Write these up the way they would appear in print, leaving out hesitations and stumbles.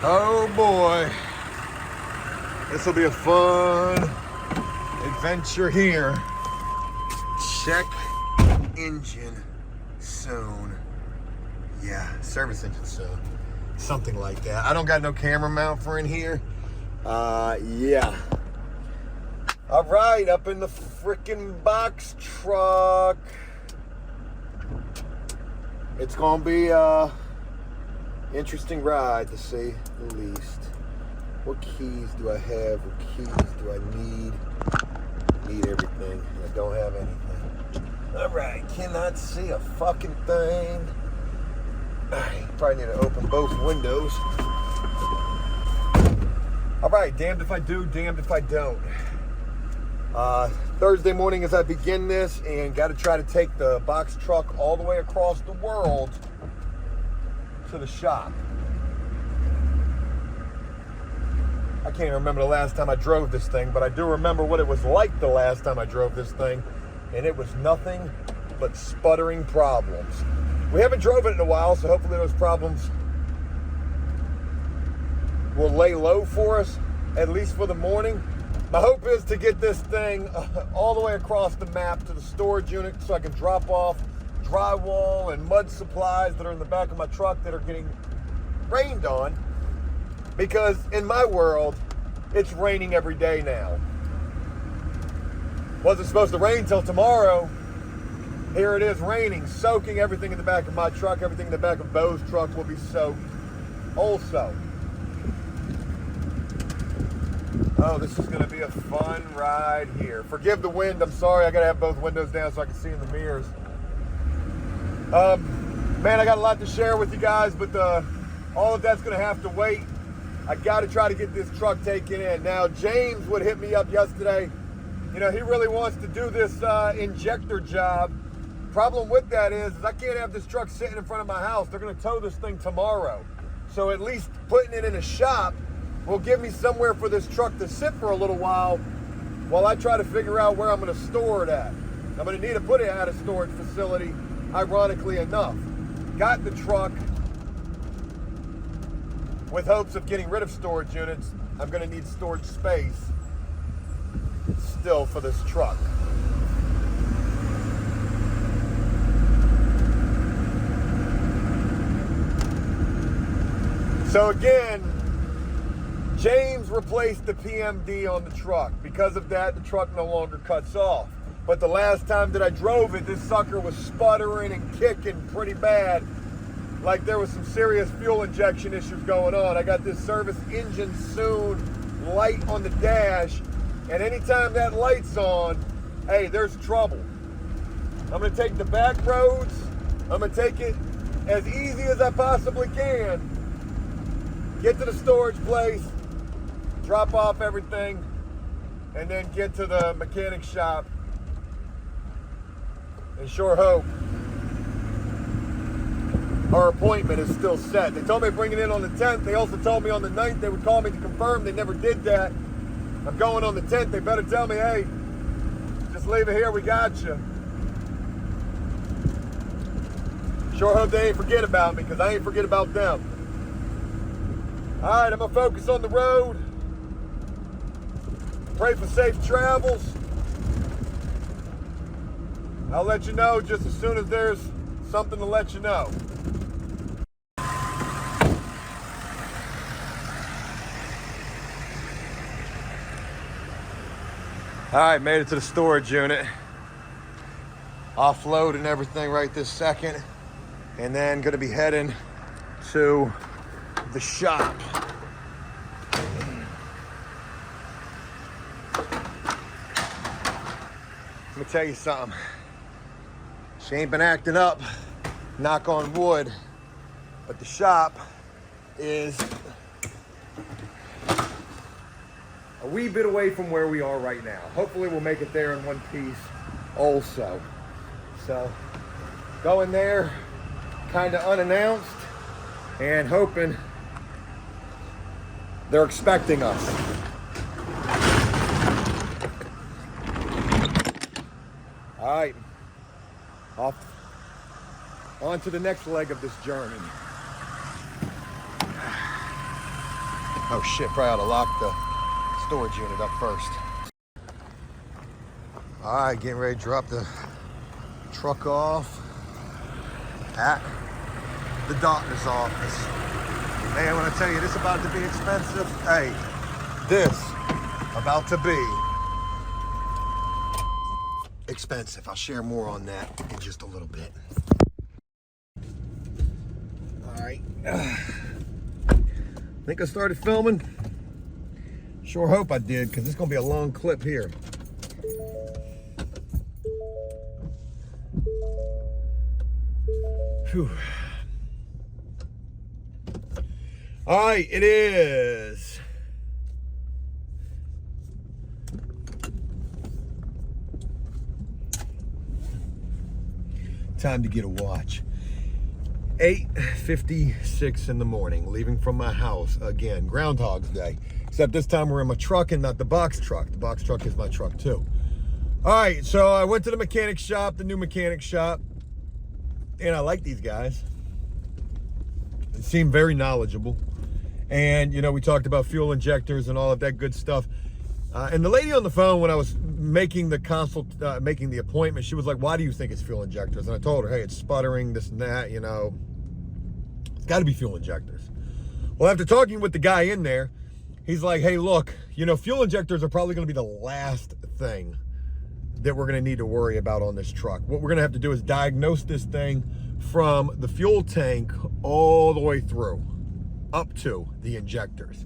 Oh boy, this will be a fun adventure here. Check engine soon. Yeah, service engine soon. Something like that. I don't got no camera mount for in here. Yeah. All right, up in the freaking box truck. It's gonna be interesting ride to say the least. What keys do I have? What keys do I need? Need everything. I don't have anything. All right, cannot see a fucking thing. I probably need to open both windows. All right, damned if I do, damned if I don't. Thursday morning as I begin this, and got to try to take the box truck all the way across the world to the shop. I can't remember the last time I drove this thing, but I do remember what it was like the last time I drove this thing, and it was nothing but sputtering problems. We haven't drove it in a while, so hopefully those problems will lay low for us, at least for the morning. My hope is to get this thing all the way across the map to the storage unit so I can drop off drywall and mud supplies that are in the back of my truck that are getting rained on, because in my world it's raining every day now. Wasn't supposed to rain till tomorrow. Here it is raining, soaking everything in the back of my truck. Everything in the back of Bo's truck will be soaked also. Oh, this is going to be a fun ride here. Forgive the wind. I'm sorry. I got to have both windows down so I can see in the mirrors. Man, I got a lot to share with you guys, but all of that's going to have to wait. I got to try to get this truck taken in. Now, James would hit me up yesterday. You know, he really wants to do this injector job. Problem with that is I can't have this truck sitting in front of my house. They're going to tow this thing tomorrow. So at least putting it in a shop will give me somewhere for this truck to sit for a little while I try to figure out where I'm going to store it at. I'm going to need to put it at a storage facility, ironically enough. Got the truck with hopes of getting rid of storage units. I'm going to need storage space still for this truck. So again, James replaced the PMD on the truck. Because of that, the truck no longer cuts off. But the last time that I drove it, this sucker was sputtering and kicking pretty bad. Like there was some serious fuel injection issues going on. I got this service engine soon light on the dash, and anytime that light's on, hey, there's trouble. I'm gonna take the back roads. I'm gonna take it as easy as I possibly can. Get to the storage place, drop off everything, and then get to the mechanic shop and sure hope our appointment is still set. They told me to bring it in on the 10th. They also told me on the 9th they would call me to confirm. They never did that. I'm going on the 10th. They better tell me, hey, just leave it here. We got you. Sure hope they ain't forget about me, because I ain't forget about them. All right, I'm going to focus on the road. Pray for safe travels. I'll let you know just as soon as there's something to let you know. All right, made it to the storage unit. Offloading everything right this second. And then gonna be heading to the shop. Let me tell you something. She ain't been acting up, knock on wood, but the shop is a wee bit away from where we are right now. Hopefully we'll make it there in one piece also. So going there kind of unannounced and hoping they're expecting us. All right, off on to the next leg of this journey. Oh shit, probably ought to lock the storage unit up first. All right, getting ready to drop the truck off at the doctor's office. Man, when I tell you this about to be expensive, hey, this about to be expensive. I'll share more on that in just a little bit. All right. Think I started filming? Sure hope I did, because it's going to be a long clip here. Whew. All right, it is time to get a watch. 8:56 in the morning, leaving from my house again. Groundhog's Day. Except this time we're in my truck and not the box truck. The box truck is my truck too. All right, so I went to the mechanic shop, the new mechanic shop, and I like these guys. They seem very knowledgeable. And, you know, we talked about fuel injectors and all of that good stuff. And the lady on the phone, when I was making the making the appointment, she was like, why do you think it's fuel injectors? And I told her, hey, it's sputtering, this and that, you know. It's got to be fuel injectors. Well, after talking with the guy in there, he's like, hey, look, you know, fuel injectors are probably going to be the last thing that we're going to need to worry about on this truck. What we're going to have to do is diagnose this thing from the fuel tank all the way through, up to the injectors.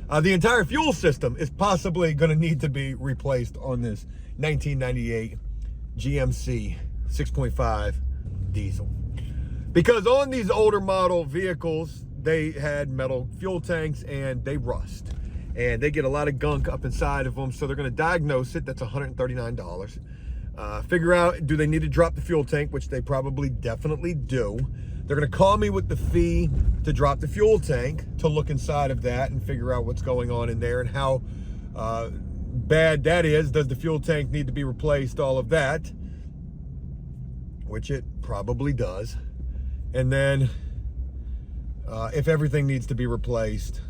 The entire fuel system is possibly going to need to be replaced on this 1998 GMC 6.5 diesel. Because on these older model vehicles, they had metal fuel tanks and they rust. And they get a lot of gunk up inside of them, so they're going to diagnose it. That's $139. Figure out, do they need to drop the fuel tank, which they probably definitely do. They're going to call me with the fee to drop the fuel tank, to look inside of that and figure out what's going on in there and how bad that is. Does the fuel tank need to be replaced? All of that, which it probably does. And then if everything needs to be replaced,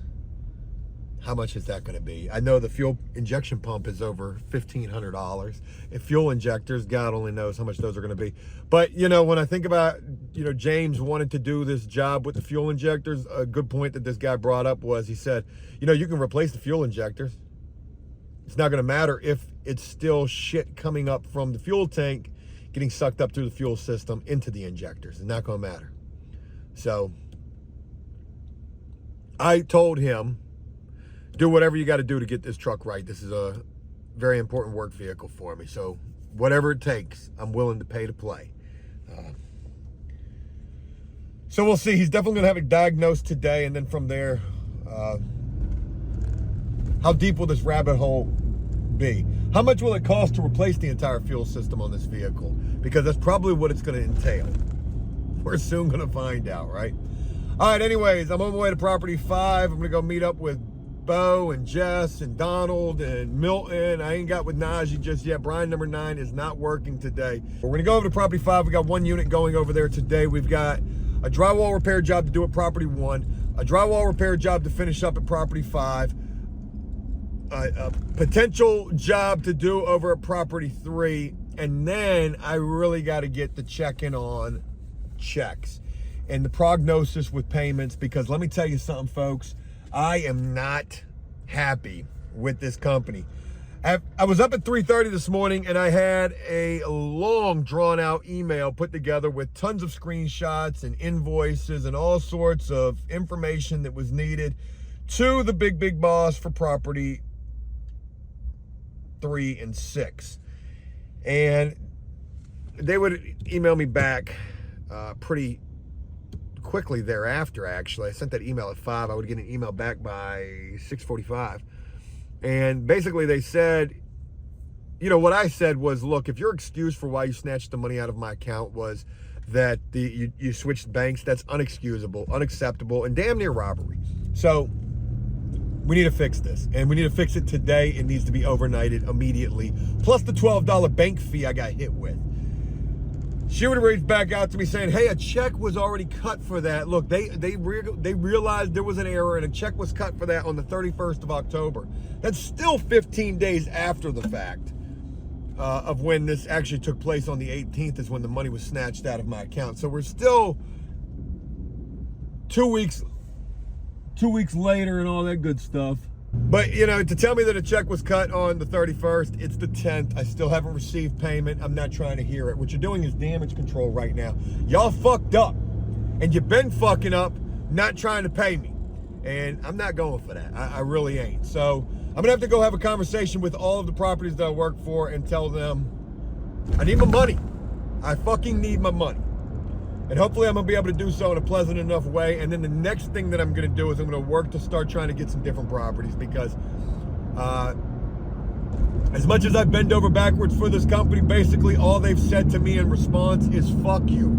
how much is that going to be? I know the fuel injection pump is over $1,500. If fuel injectors, God only knows how much those are going to be. But, you know, when I think about, you know, James wanted to do this job with the fuel injectors, a good point that this guy brought up was, he said, you know, you can replace the fuel injectors. It's not going to matter if it's still shit coming up from the fuel tank, getting sucked up through the fuel system into the injectors. It's not going to matter. So I told him, do whatever you got to do to get this truck right. This is a very important work vehicle for me. So whatever it takes, I'm willing to pay to play. So we'll see. He's definitely going to have it diagnosed today. And then from there, how deep will this rabbit hole be? How much will it cost to replace the entire fuel system on this vehicle? Because that's probably what it's going to entail. We're soon going to find out, right? All right, anyways, I'm on my way to Property 5. I'm going to go meet up with Bo and Jess and Donald and Milton. I ain't got with Najee just yet. Brian number 9 is not working today. We're going to go over to Property 5. We got one unit going over there today. We've got a drywall repair job to do at Property 1, a drywall repair job to finish up at Property 5, a potential job to do over at Property 3, and then I really got to get the check-in on checks and the prognosis with payments, because let me tell you something, folks. I am not happy with this company. I was up at 3:30 this morning and I had a long drawn out email put together with tons of screenshots and invoices and all sorts of information that was needed to the big boss for Property 3 and 6. And they would email me back pretty quickly thereafter. Actually, I sent that email at 5. I would get an email back by 6:45, and basically they said, you know, what I said was, look, if your excuse for why you snatched the money out of my account was that you switched banks, that's unexcusable, unacceptable, and damn near robbery. So we need to fix this, and we need to fix it today. It needs to be overnighted immediately, plus the $12 bank fee I got hit with. She would have reached back out to me saying, hey, a check was already cut for that. Look, they realized there was an error and a check was cut for that on the 31st of October. That's still 15 days after the fact of when this actually took place. On the 18th is when the money was snatched out of my account. So we're still 2 weeks later and all that good stuff. But, you know, to tell me that a check was cut on the 31st, it's the 10th. I still haven't received payment. I'm not trying to hear it. What you're doing is damage control right now. Y'all fucked up. And you've been fucking up, not trying to pay me. And I'm not going for that. I really ain't. So I'm going to have to go have a conversation with all of the properties that I work for and tell them I need my money. I fucking need my money. And hopefully I'm going to be able to do so in a pleasant enough way. And then the next thing that I'm going to do is I'm going to work to start trying to get some different properties, because as much as I bend over backwards for this company, basically all they've said to me in response is fuck you.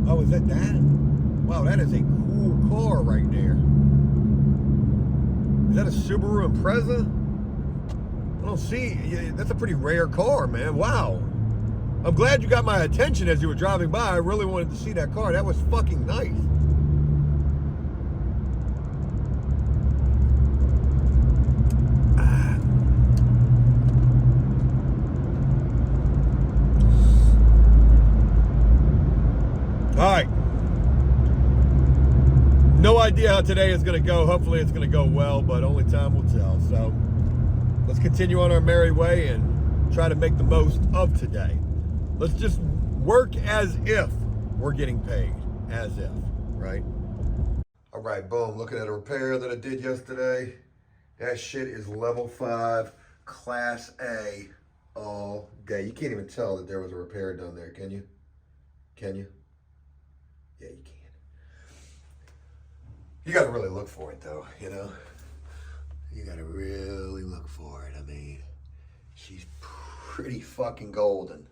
Oh, is that that? Wow, that is a cool car right there. Is that a Subaru Impreza? I don't see. That's a pretty rare car, man. Wow. I'm glad you got my attention as you were driving by. I really wanted to see that car. That was fucking nice. All right. No idea how today is going to go. Hopefully it's going to go well, but only time will tell. So let's continue on our merry way and try to make the most of today. Let's just work as if we're getting paid. As if, right? All right, boom. Looking at a repair that I did yesterday. That shit is level 5, class A all day. You can't even tell that there was a repair done there, can you? Can you? Yeah, you can. You gotta really look for it though, you know? You gotta really look for it. I mean, she's pretty fucking golden.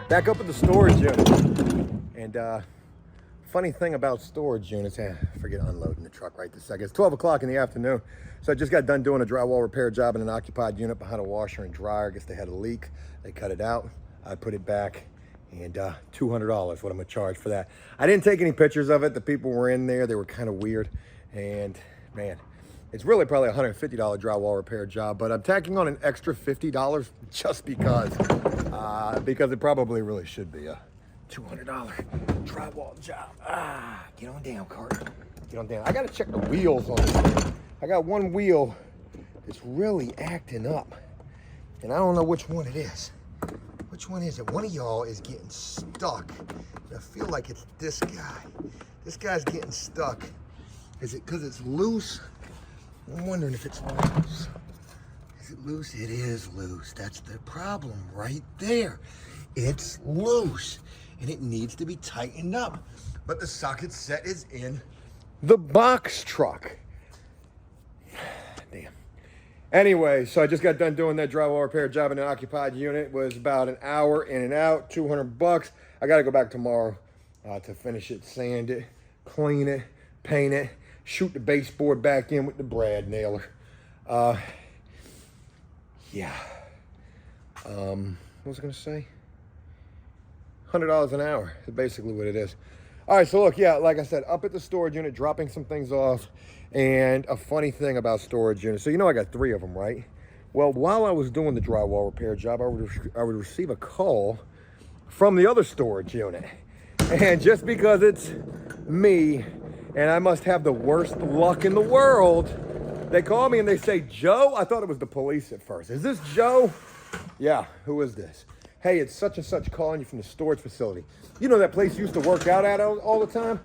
Back up at the storage unit. And funny thing about storage units, I forget unloading the truck right this second. It's 12 o'clock in the afternoon. So I just got done doing a drywall repair job in an occupied unit behind a washer and dryer. I guess they had a leak. They cut it out. I put it back, and $200 what I'm gonna charge for that. I didn't take any pictures of it. The people were in there. They were kind of weird. And man, it's really probably a $150 drywall repair job, but I'm tacking on an extra $50 just because it probably really should be a $200 drywall job. Get on down, Carter. Get on down. I gotta check the wheels on it. I got one wheel that's really acting up, and I don't know which one it is. Which one is it? One of y'all is getting stuck. I feel like it's this guy. This guy's getting stuck. Is it because it's loose? I'm wondering if it's loose. Is it loose? It is loose. That's the problem right there. It's loose and it needs to be tightened up. But the socket set is in the box truck. Damn. Anyway, so I just got done doing that drywall repair job in an occupied unit. It was about an hour in and out, $200. I got to go back tomorrow to finish it, sand it, clean it, paint it, shoot the baseboard back in with the brad nailer. Yeah. What was I gonna say? $100 an hour is basically what it is. All right, so look, yeah, like I said, up at the storage unit, dropping some things off. And a funny thing about storage units, so you know I got 3 of them, right? Well, while I was doing the drywall repair job, I would receive a call from the other storage unit. And just because it's me, and I must have the worst luck in the world, they call me and they say, Joe? I thought it was the police at first. Is this Joe? Yeah, who is this? Hey, it's such and such calling you from the storage facility. You know that place you used to work out at all the time?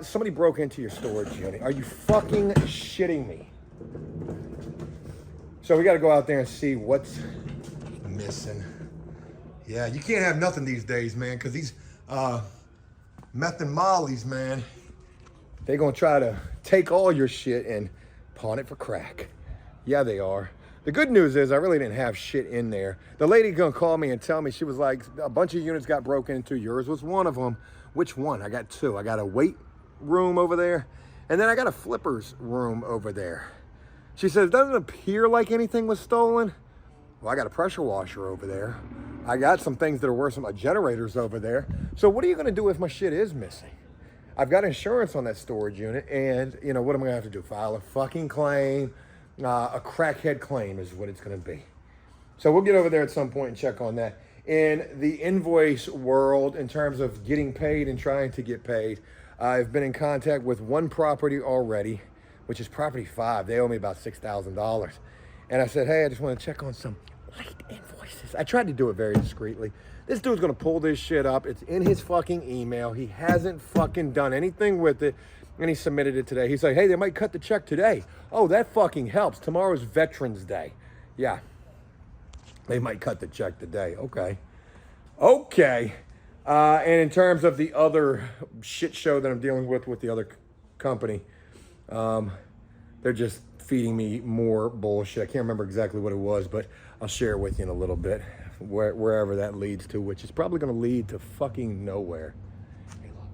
Somebody broke into your storage unit. Are you fucking shitting me? So we got to go out there and see what's missing. Yeah, you can't have nothing these days, man, because these meth and mollies, man, they're going to try to take all your shit and pawn it for crack. Yeah, they are. The good news is I really didn't have shit in there. The lady gonna call me and tell me, she was like, a bunch of units got broken into. Yours was one of them. Which one? I got two. I got a weight room over there, and then I got a flippers room over there. She says, doesn't appear like anything was stolen. Well, I got a pressure washer over there. I got some things that are worse than my generators over there. So what are you gonna do if my shit is missing? I've got insurance on that storage unit, and you know, what am I gonna have to do? File a fucking claim? A crackhead claim is what it's gonna be. So we'll get over there at some point and check on that. In the invoice world, in terms of getting paid and trying to get paid, I've been in contact with one property already, which is property 5. They owe me about $6,000. And I said, hey, I just wanna check on some late invoices. I tried to do it very discreetly. This dude's gonna pull this shit up. It's in his fucking email. He hasn't fucking done anything with it. And he submitted it today. He's like, hey, they might cut the check today. Oh, that fucking helps. Tomorrow's Veterans Day. Yeah, they might cut the check today. Okay. Okay. And in terms of the other shit show that I'm dealing with the other company, they're just feeding me more bullshit. I can't remember exactly what it was, but I'll share it with you in a little bit, wherever that leads to, which is probably going to lead to fucking nowhere. Hey, look.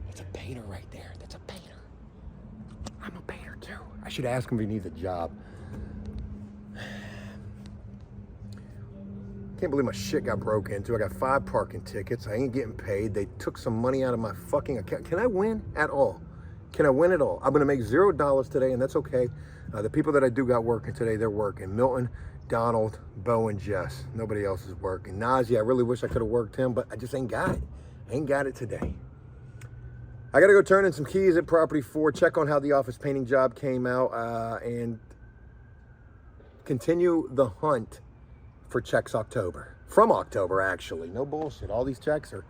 That's a painter right there. That's a painter. I'm a painter too. I should ask him if he needs a job. Can't believe my shit got broke into. I got 5 parking tickets. I ain't getting paid. They took some money out of my fucking account. Can I win at all? Can I win at all? I'm gonna make $0 today, and that's okay. The people that I do got working today, they're working. Milton, Donald, Bo, and Jess. Nobody else is working. Nazi, I really wish I could have worked him, but I just ain't got it. I ain't got it today. I gotta go turn in some keys at property 4, check on how the office painting job came out, and continue the hunt for checks October. From October, actually. No bullshit. All these checks are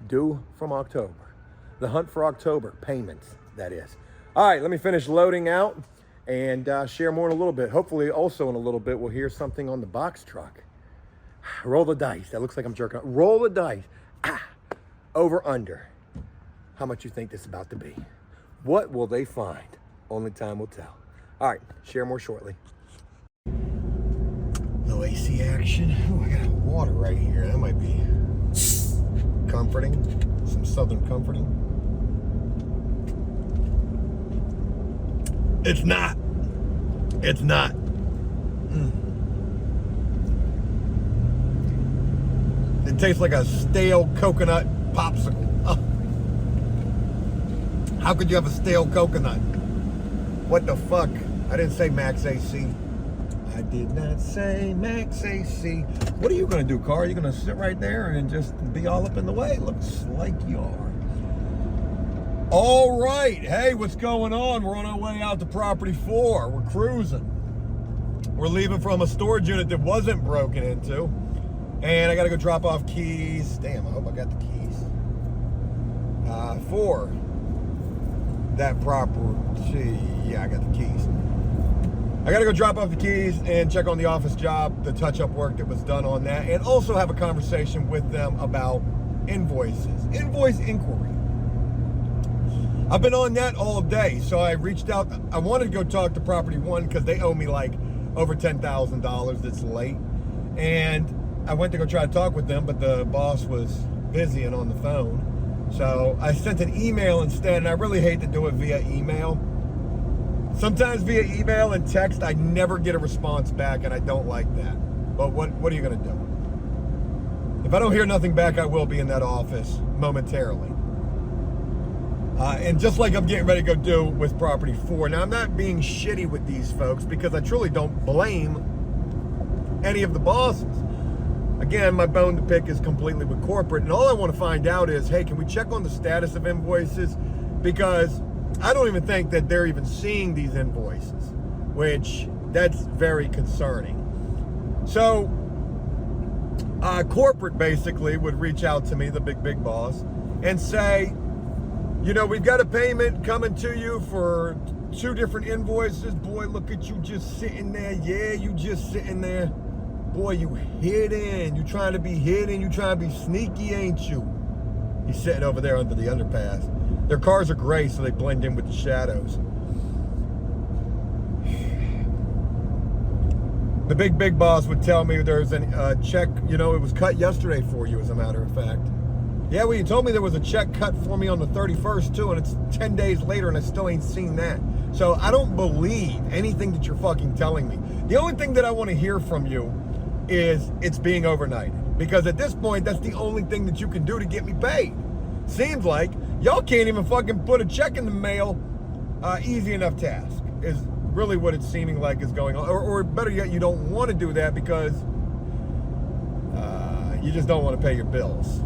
due from October. The hunt for October payments, that is. All right, let me finish loading out and share more in a little bit. Hopefully, also in a little bit, we'll hear something on the box truck. Roll the dice. That looks like I'm jerking off. Roll the dice. Over, under. How much you think this is about to be? What will they find? Only time will tell. All right, share more shortly. No AC action. Oh, I got water right here. That might be comforting. Some southern comforting. It's not. It's not. It tastes like a stale coconut popsicle. Oh. How could you have a stale coconut? What the fuck? I didn't say max AC. I did not say max AC. What are you gonna do, car? Are you gonna sit right there and just be all up in the way? Looks like you are. All right, hey, what's going on? We're on our way out to property 4. We're cruising. We're leaving from a storage unit that wasn't broken into. And I gotta go drop off keys. Damn, I hope I got the keys. For that property. Yeah, I got the keys. I gotta go drop off the keys and check on the office job, the touch-up work that was done on that, and also have a conversation with them about invoices, invoice inquiry. I've been on that all day, so I reached out. I wanted to go talk to property 1 because they owe me like over $10,000 that's late. And I went to go try to talk with them, but the boss was busy and on the phone. So I sent an email instead, and I really hate to do it via email. Sometimes via email and text, I never get a response back, and I don't like that. But what are you gonna do? If I don't hear nothing back, I will be in that office momentarily. And just like I'm getting ready to go do with property 4. Now, I'm not being shitty with these folks because I truly don't blame any of the bosses. Again, my bone to pick is completely with corporate, and all I want to find out is, hey, can we check on the status of invoices? Because I don't even think that they're even seeing these invoices, which that's very concerning. So corporate basically would reach out to me, the big boss, and say, you know, we've got a payment coming to you for 2 different invoices. Boy, look at you just sitting there. Yeah, you just sitting there. Boy, you hidden. You trying to be hidden. You trying to be sneaky, ain't you? He's sitting over there under the underpass. Their cars are gray, so they blend in with the shadows. The big boss would tell me there's a check, you know, it was cut yesterday for you, as a matter of fact. Yeah, well, you told me there was a check cut for me on the 31st, too, and it's 10 days later, and I still ain't seen that. So I don't believe anything that you're fucking telling me. The only thing that I want to hear from you is it's being overnighted. Because at this point, that's the only thing that you can do to get me paid. Seems like y'all can't even fucking put a check in the mail. Easy enough task is really what it's seeming like is going on. Or better yet, you don't want to do that because you just don't want to pay your bills.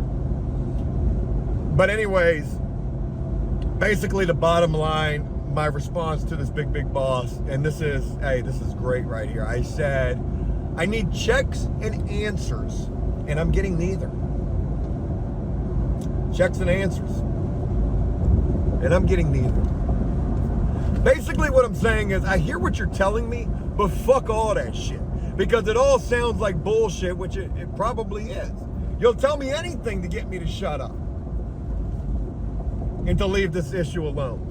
But anyways, basically the bottom line, my response to this big boss, and this is, hey, this is great right here. I said, I need checks and answers, and I'm getting neither. Checks and answers, and I'm getting neither. Basically what I'm saying is, I hear what you're telling me, but fuck all that shit. Because it all sounds like bullshit, which it probably is. You'll tell me anything to get me to shut up and to leave this issue alone.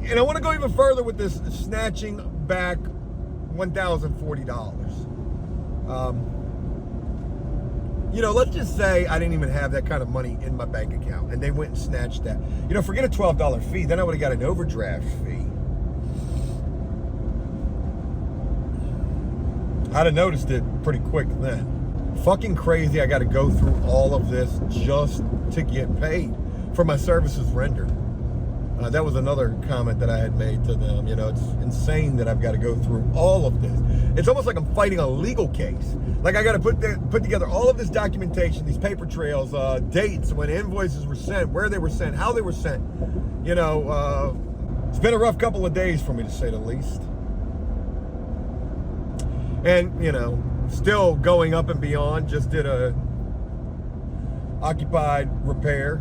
And I want to go even further with this snatching back $1,040. You know, let's just say I didn't even have that kind of money in my bank account and they went and snatched that. You know, forget a $12 fee, then I would have got an overdraft fee. I'd have noticed it pretty quick then. Fucking crazy, I got to go through all of this just to get paid for my services rendered. That was another comment that I had made to them. You know, it's insane that I've got to go through all of this. It's almost like I'm fighting a legal case. Like I got to put together all of this documentation, these paper trails, dates, when invoices were sent, where they were sent, how they were sent. You know, it's been a rough couple of days for me, to say the least. And, you know, still going up and beyond. Just did a occupied repair.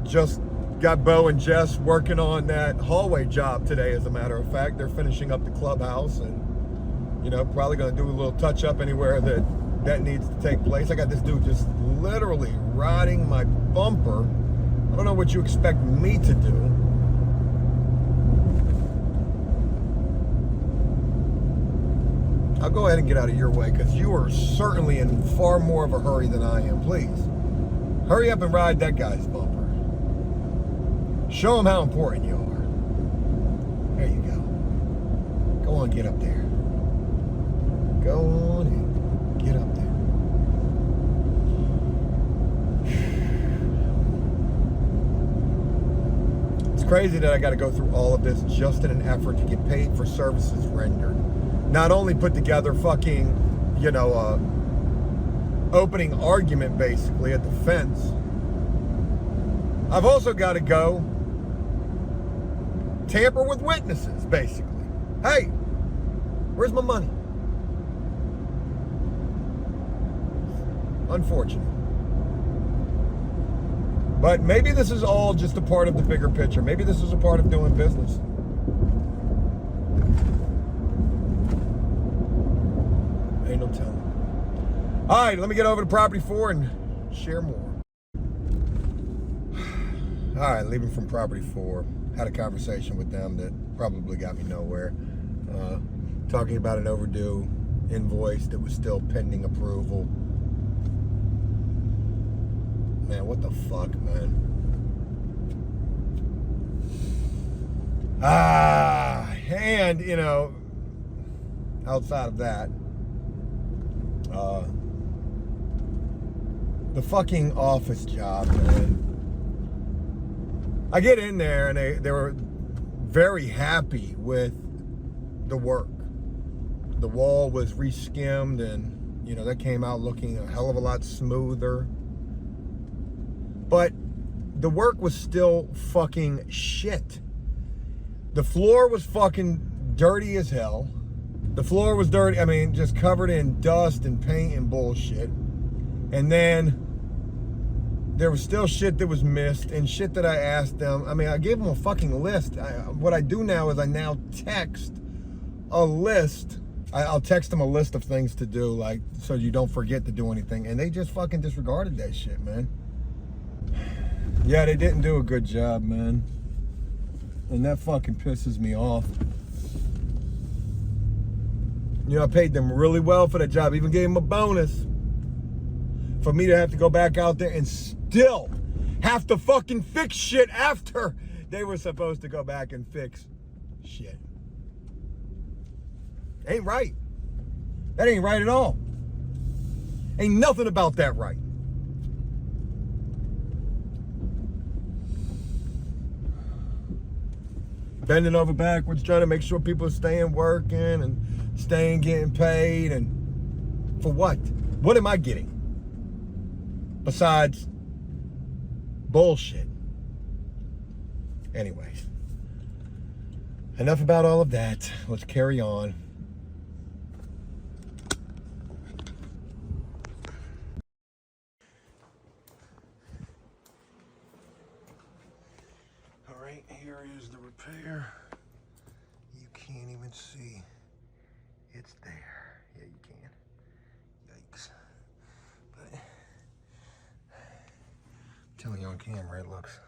Just got Bo and Jess working on that hallway job today, as a matter of fact. They're finishing up the clubhouse and, you know, probably going to do a little touch up anywhere that needs to take place. I got this dude just literally riding my bumper. I don't know what you expect me to do. I'll go ahead and get out of your way because you are certainly in far more of a hurry than I am. Please, hurry up and ride that guy's bumper. Show him how important you are. There you go. Go on, get up there. Go on and get up there. It's crazy that I got to go through all of this just in an effort to get paid for services rendered. Not only put together fucking, you know, opening argument basically at the fence. I've also got to go tamper with witnesses, basically. Hey, where's my money? Unfortunate. But maybe this is all just a part of the bigger picture. Maybe this is a part of doing business. Ain't no telling. All right, let me get over to Property 4 and share more. All right, leaving from Property 4. Had a conversation with them that probably got me nowhere. Talking about an overdue invoice that was still pending approval. Man, what the fuck, man? And, you know, outside of that, the fucking office job, man. I get in there and they were very happy with the work. The wall was re-skimmed and, you know, that came out looking a hell of a lot smoother. But the work was still fucking shit. The floor was fucking dirty as hell. The floor was dirty, I mean, just covered in dust and paint and bullshit. And then there was still shit that was missed and shit that I asked them. I mean, I gave them a fucking list. What I do now is I now text a list. I'll text them a list of things to do, like, so you don't forget to do anything. And they just fucking disregarded that shit, man. Yeah, they didn't do a good job, man. And that fucking pisses me off. You know, I paid them really well for that job. Even gave them a bonus. For me to have to go back out there and still have to fucking fix shit after they were supposed to go back and fix shit. Ain't right. That ain't right at all. Ain't nothing about that right. Bending over backwards, trying to make sure people are staying working and staying getting paid. And for what? What am I getting? Besides bullshit. Anyways, enough about all of that. Let's carry on. All right, here is the repair. You can't even see it's there. Yeah, you can. Yikes. But telling you on camera it looks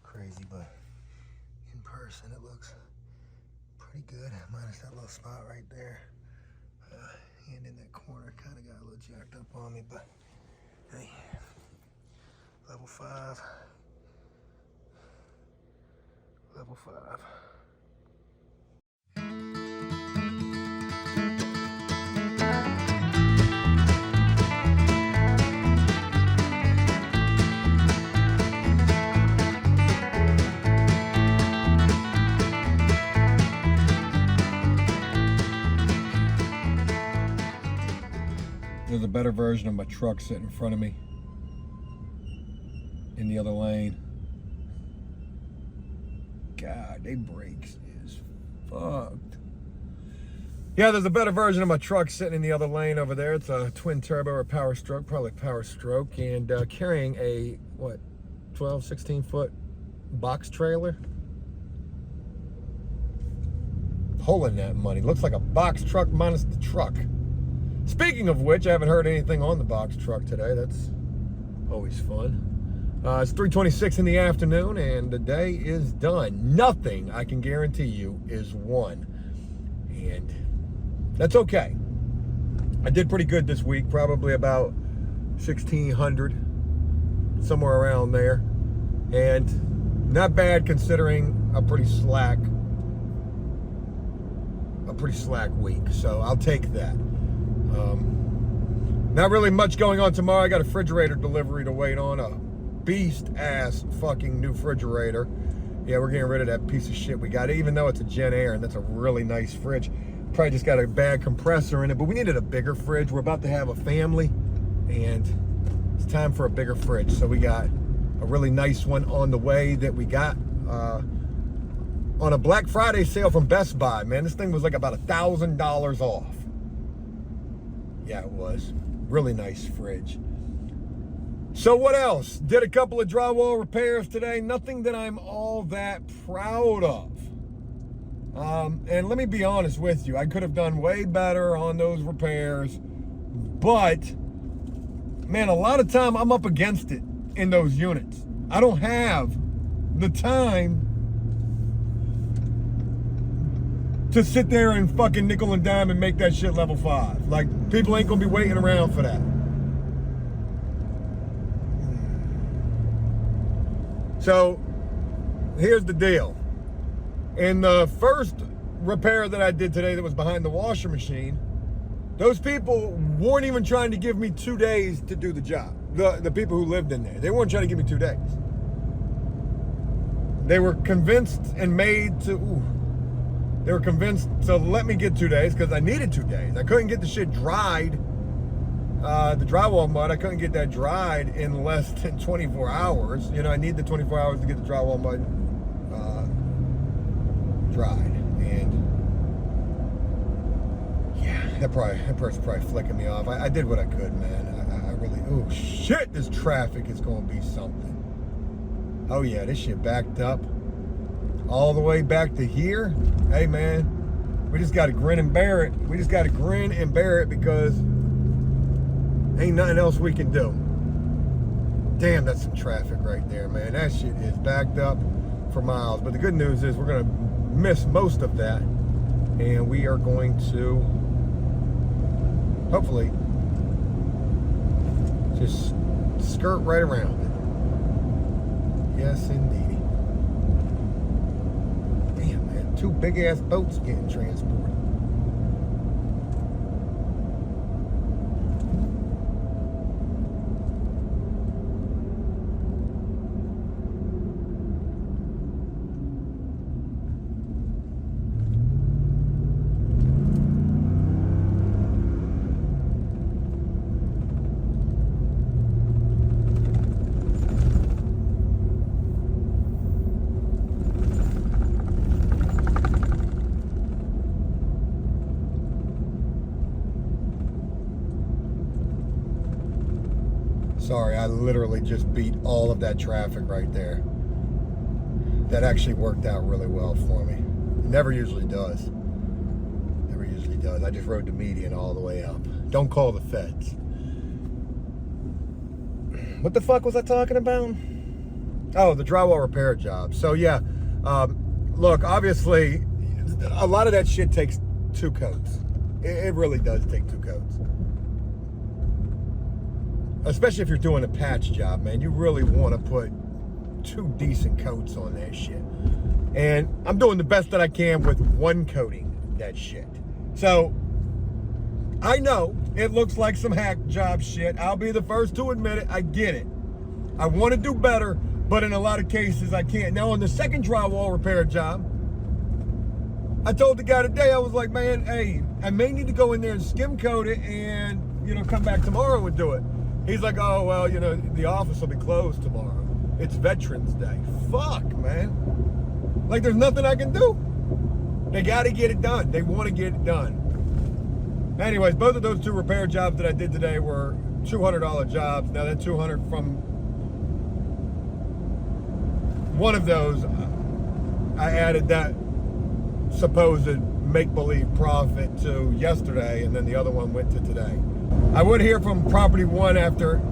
crazy, but in person it looks pretty good, minus that little spot right there. Hand in that corner kind of got a little jacked up on me, but hey, level 5. Level 5. There's a better version of my truck sitting in front of me in the other lane. God, they brakes is fucked. Yeah, there's a better version of my truck sitting in the other lane over there. It's a twin turbo or power stroke, probably power stroke, and carrying a, what, 12, 16 foot box trailer. Pulling that money. Looks like a box truck minus the truck. Speaking of which, I haven't heard anything on the box truck today. That's always fun. It's 3:26 in the afternoon, and the day is done. Nothing, I can guarantee you, is won. And that's okay. I did pretty good this week, probably about 1,600, somewhere around there. And not bad considering a pretty slack week. So I'll take that. Not really much going on tomorrow. I got a refrigerator delivery to wait on, a beast ass fucking new refrigerator. Yeah, we're getting rid of that piece of shit we got, even though it's a Gen Air and that's a really nice fridge. Probably just got a bad compressor in it, but we needed a bigger fridge. We're about to have a family and it's time for a bigger fridge. So we got a really nice one on the way that we got on a Black Friday sale from Best Buy. Man, this thing was like about $1,000 off. Yeah, it was. Really nice fridge. So what else? Did a couple of drywall repairs today. Nothing that I'm all that proud of. And let me be honest with you. I could have done way better on those repairs. But, man, a lot of time I'm up against it in those units. I don't have the time to sit there and fucking nickel and dime and make that shit level 5. Like, people ain't gonna be waiting around for that. So, here's the deal. In the first repair that I did today that was behind the washer machine, those people weren't even trying to give me 2 days to do the job. The people who lived in there, they weren't trying to give me 2 days. They were convinced and made to, they were convinced to let me get 2 days because I needed 2 days. I couldn't get the shit dried. The drywall mud, I couldn't get that dried in less than 24 hours. You know, I need the 24 hours to get the drywall mud dried. And yeah, that person's probably flicking me off. I did what I could, man. I really, oh shit, this traffic is gonna be something. Oh yeah, this shit backed up all the way back to here. Hey man, we just gotta grin and bear it. We just gotta grin and bear it because ain't nothing else we can do. Damn, that's some traffic right there, man. That shit is backed up for miles. But the good news is we're gonna miss most of that, and we are going to hopefully just skirt right around it. Yes, indeed. Damn, man, 2 big-ass boats getting transported. Sorry, I literally just beat all of that traffic right there. That actually worked out really well for me. It never usually does. Never usually does. I just rode the median all the way up. Don't call the feds. What the fuck was I talking about? Oh, the drywall repair job. So yeah, look, obviously, a lot of that shit takes 2 coats. It really does take 2 coats. Especially if you're doing a patch job, man. You really want to put 2 decent coats on that shit. And I'm doing the best that I can with 1 coating that shit. So, I know it looks like some hack job shit. I'll be the first to admit it. I get it. I want to do better, but in a lot of cases I can't. Now, on the second drywall repair job, I told the guy today, I was like, man, hey, I may need to go in there and skim coat it and, come back tomorrow and do it. He's like, oh, well, the office will be closed tomorrow. It's Veterans Day. Fuck, man. Like, there's nothing I can do. They got to get it done. They want to get it done. Anyways, both of those 2 repair jobs that I did today were $200 jobs. Now, that $200 from one of those, I added that supposed make-believe profit to yesterday, and then the other one went to today. I would hear from Property One after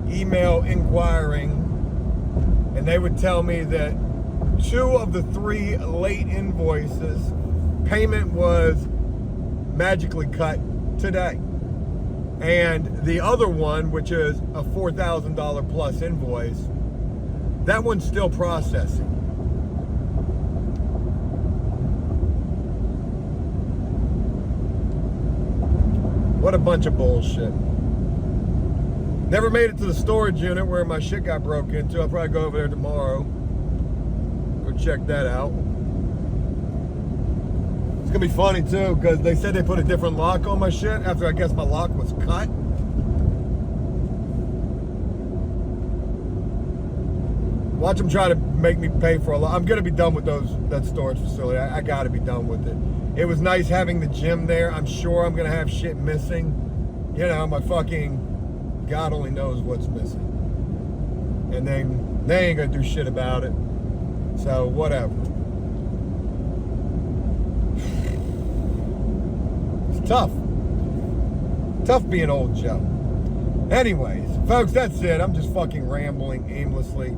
email inquiring, and they would tell me that 2 of the 3 late invoices, payment was magically cut today. And the other one, which is a $4,000 plus invoice, that one's still processing. What a bunch of bullshit. Never made it to the storage unit where my shit got broke into. I'll probably go over there tomorrow. Go check that out. It's gonna be funny too, because they said they put a different lock on my shit after I guess my lock was cut. Watch them try to make me pay for a lot. I'm gonna be done with that storage facility. I gotta be done with it. It was nice having the gym there. I'm sure I'm gonna have shit missing. My fucking God only knows what's missing. And then they ain't gonna do shit about it. So whatever. It's tough. Tough being old Joe. Anyways, folks, that's it. I'm just fucking rambling aimlessly.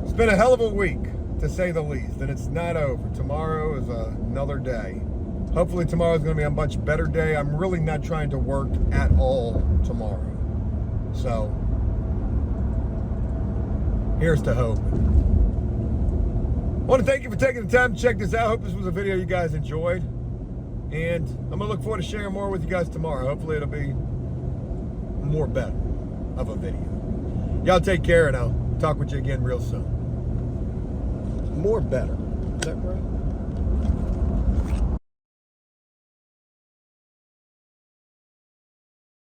It's been a hell of a week, to say the least, and it's not over. Tomorrow is another day. Hopefully tomorrow's going to be a much better day. I'm really not trying to work at all tomorrow. So, here's to hope. I want to thank you for taking the time to check this out. I hope this was a video you guys enjoyed. And I'm going to look forward to sharing more with you guys tomorrow. Hopefully it'll be more better of a video. Y'all take care, and I'll talk with you again real soon. More better. Is that right?